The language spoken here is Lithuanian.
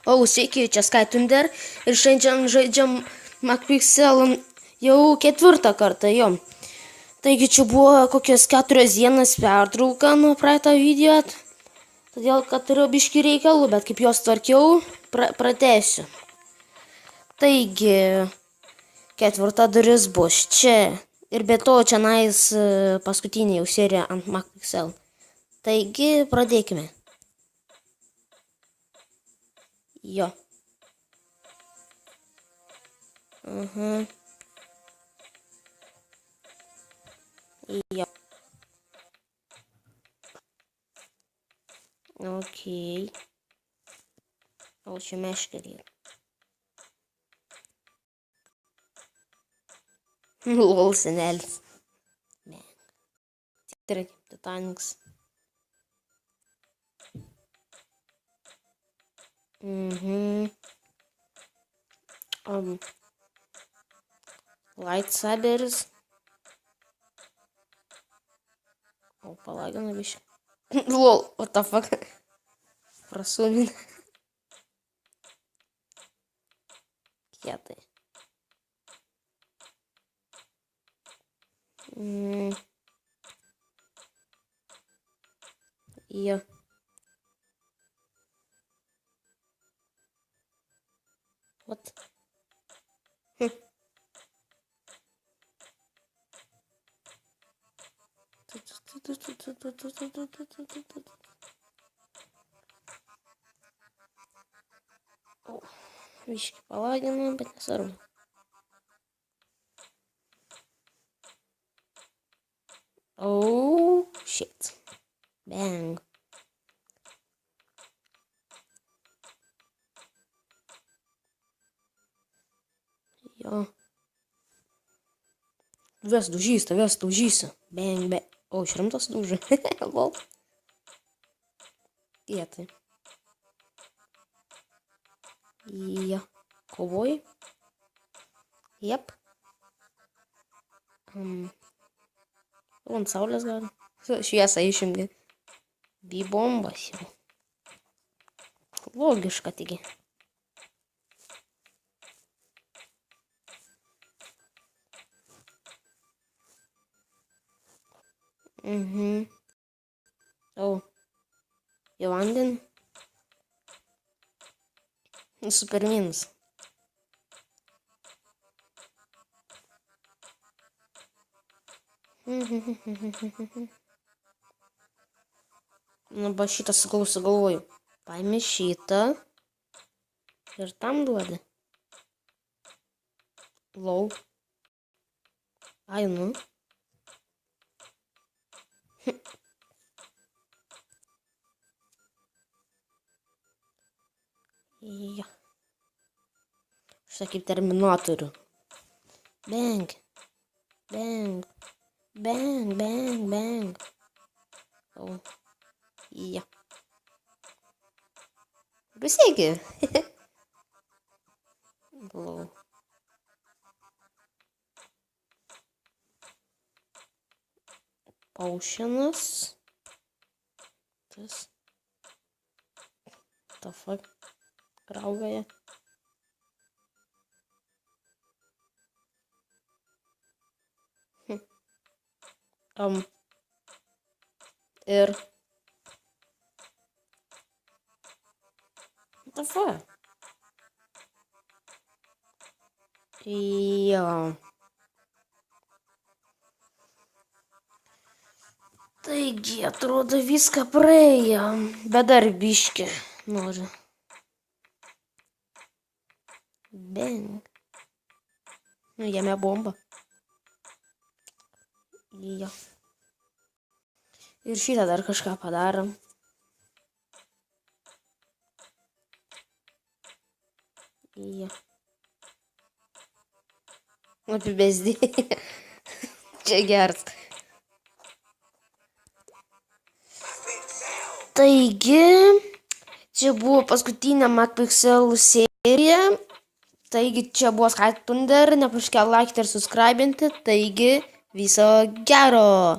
O, sveiki, čia SkyTunder ir šiandien žaidžiam MacPixel jau 4 kartą, jo. Taigi čia buvo kokios 4 dienas pertrauka nuo praeito video, todėl kad turiu biškį reikalų, bet kaip juos tvarkiau, pratęsiu. Taigi, 4 dalis bus čia ir be to čia paskutinė jau serija ant MacPixel. Taigi, pradėkime. Jo. Jo. Okei. O čia meškerė. Lol, senelis. Tikrai, Titanics. Lightsabers. O, palagina biškai. Lol, what the fuck. Prasumina. Kietai. Jo. What? O, biškai palaginam, bet nesvarbu. Oh, shit. Bang. Jo. Ves daužysi. Bang, bang. O, šrimtas daužė. Lol. Kietai. Jo. Kovoji. Jep. Ant saulės gali. Šviesą išimgi. Bombas jau. Logiška tigi. O. Jau vandenį. Superminas. Nu, ba šitą sugalvoju. Paimi šitą. Ir tam duodi. Lau. Ai, nu. Jo. Šitą kaip Terminatorių. Bang. Bang. Bang, bang, bang. O. Jo. Rusėgi. Blau. Potionas. Tas. The fuck. Kraujoje. Ir. What the fuck? Jo. Taigi, atrodo viską praėjo. Bet dar biškį noriu. Bang. Nu, jame bomba. Jo. Ir šitą dar kažką padarom. Jo. Apibesdė. Čia geras. Taigi, čia buvo paskutinė MacPixel serija. Taigi, čia buvo SkyTunder. Nepamirškite laikyti ir subscribinti. Taigi, viso gero.